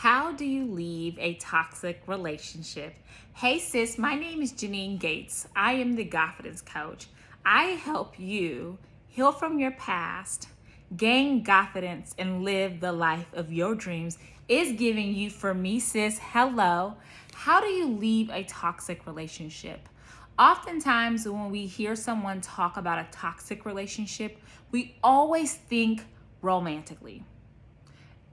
How do you leave a toxic relationship? Hey sis, my name is Janine Gates. I am the confidence coach. I help you heal from your past, gain confidence, and live the life of your dreams. Is giving you for me, sis. Hello. How do you leave a toxic relationship? Oftentimes, when we hear someone talk about a toxic relationship, we always think romantically.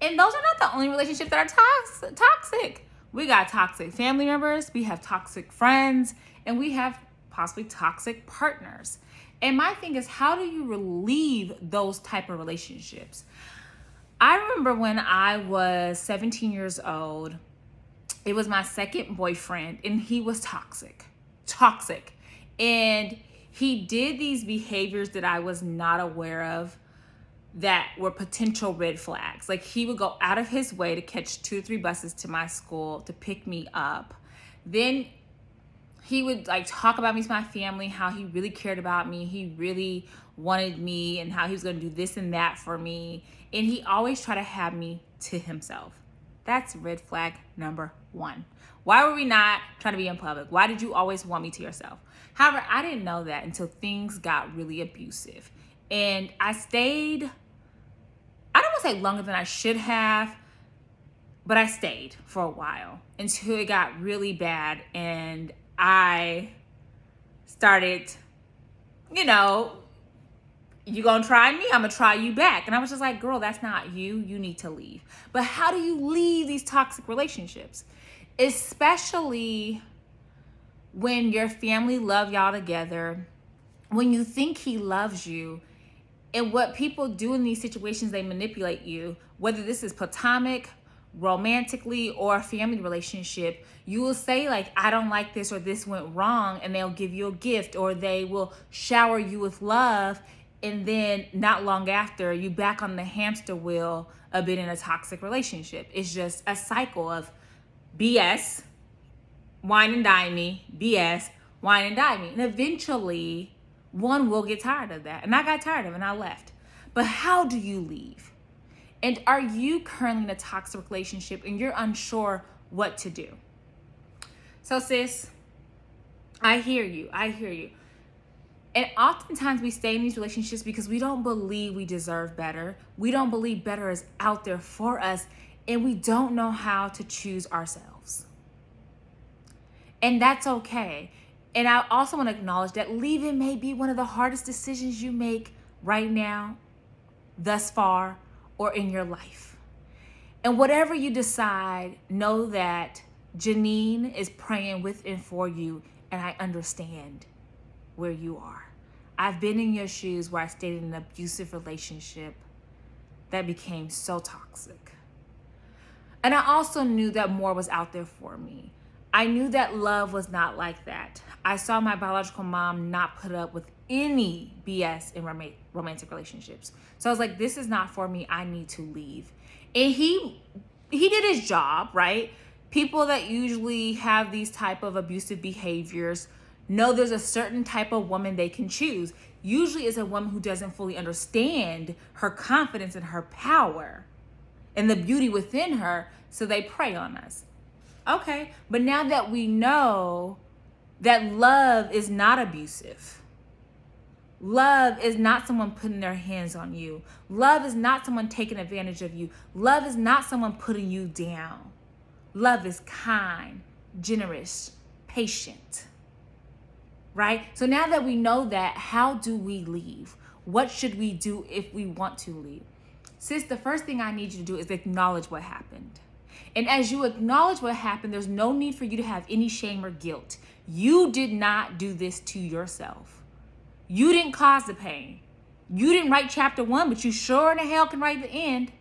And those are not the only relationships that are toxic. We got toxic family members, we have toxic friends, and we have possibly toxic partners. And my thing is, how do you relieve those type of relationships? I remember when I was 17 years old, it was my second boyfriend, and he was toxic. And he did these behaviors that I was not aware of that were potential red flags. Like, he would go out of his way to catch 2 or 3 buses to my school to pick me up. Then he would talk about me to my family, how he really cared about me, he really wanted me, and how he was going to do this and that for me. And he always tried to have me to himself. That's red flag number 1. Why were we not trying to be in public? Why did you always want me to yourself? However, I didn't know that until things got really abusive. And I stayed, I don't want to say longer than I should have, but I stayed for a while until it got really bad. And I started, you gonna try me, I'm gonna try you back. And I was just like, girl, that's not you. You need to leave. But how do you leave these toxic relationships? Especially when your family love y'all together, when you think he loves you. And what people do in these situations, they manipulate you, whether this is platonic, romantically, or a family relationship. You will say, I don't like this, or this went wrong, and they'll give you a gift, or they will shower you with love. And then not long after, you back on the hamster wheel of being in a toxic relationship. It's just a cycle of BS, wine and dine me, BS, wine and dine me. And eventually, one will get tired of that. And I got tired of it and I left. But how do you leave? And are you currently in a toxic relationship and you're unsure what to do? So sis, I hear you. And oftentimes we stay in these relationships because we don't believe we deserve better. We don't believe better is out there for us. And we don't know how to choose ourselves. And that's okay. And I also want to acknowledge that leaving may be one of the hardest decisions you make right now, thus far, or in your life. And whatever you decide, know that Janine is praying with and for you, and I understand where you are. I've been in your shoes where I stayed in an abusive relationship that became so toxic. And I also knew that more was out there for me. I knew that love was not like that. I saw my biological mom not put up with any BS in romantic relationships. So I was like, this is not for me. I need to leave. And he did his job, right? People that usually have these type of abusive behaviors know there's a certain type of woman they can choose. Usually it's a woman who doesn't fully understand her confidence and her power and the beauty within her, so they prey on us. Okay, but now that we know that love is not abusive, love is not someone putting their hands on you, love is not someone taking advantage of you, love is not someone putting you down. Love is kind, generous, patient, right? So now that we know that, how do we leave? What should we do if we want to leave? Sis, the first thing I need you to do is acknowledge what happened. And as you acknowledge what happened, there's no need for you to have any shame or guilt. You did not do this to yourself. You didn't cause the pain. You didn't write chapter 1, but you sure in the hell can write the end.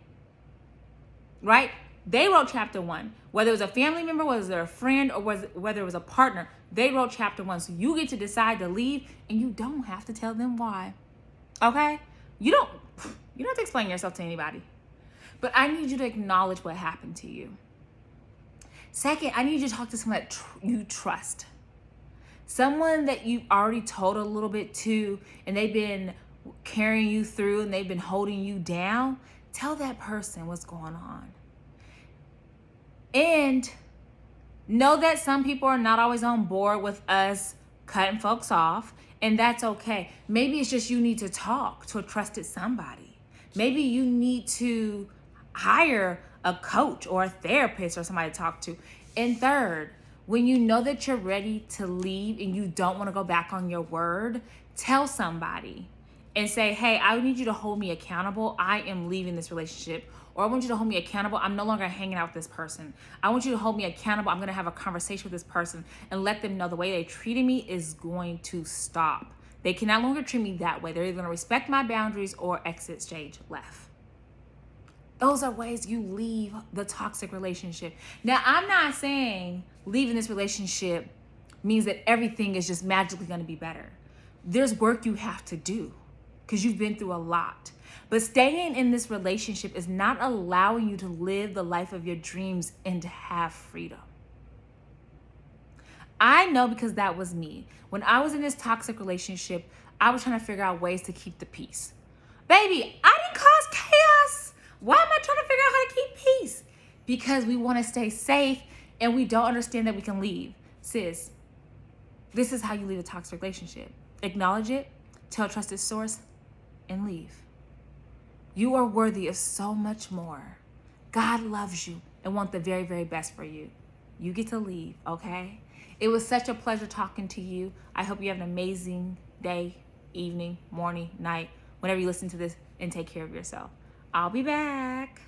Right? They wrote chapter 1. Whether it was a family member, whether it was a friend, or whether it was a partner, they wrote chapter 1. So you get to decide to leave, and you don't have to tell them why. Okay? You don't have to explain yourself to anybody. But I need you to acknowledge what happened to you. Second, I need you to talk to someone that you trust. Someone that you've already told a little bit to, and they've been carrying you through, and they've been holding you down. Tell that person what's going on. And know that some people are not always on board with us cutting folks off, and that's okay. Maybe it's just you need to talk to a trusted somebody. Maybe you need to hire a coach or a therapist or somebody to talk to. And third, when you know that you're ready to leave and you don't want to go back on your word, tell somebody and say, hey, I need you to hold me accountable. I am leaving this relationship. Or I want you to hold me accountable. I'm no longer hanging out with this person. I want you to hold me accountable. I'm going to have a conversation with this person and let them know the way they treated me is going to stop. They can no longer treat me that way. They're either going to respect my boundaries or exit stage left. Those are ways you leave the toxic relationship. Now, I'm not saying leaving this relationship means that everything is just magically going to be better. There's work you have to do because you've been through a lot. But staying in this relationship is not allowing you to live the life of your dreams and to have freedom. I know because that was me. When I was in this toxic relationship, I was trying to figure out ways to keep the peace. Baby, I didn't cause chaos. Why am I trying to figure out how to keep peace? Because we want to stay safe and we don't understand that we can leave. Sis, this is how you leave a toxic relationship. Acknowledge it, tell a trusted source, and leave. You are worthy of so much more. God loves you and wants the very, very best for you. You get to leave, okay? It was such a pleasure talking to you. I hope you have an amazing day, evening, morning, night, whenever you listen to this, and take care of yourself. I'll be back.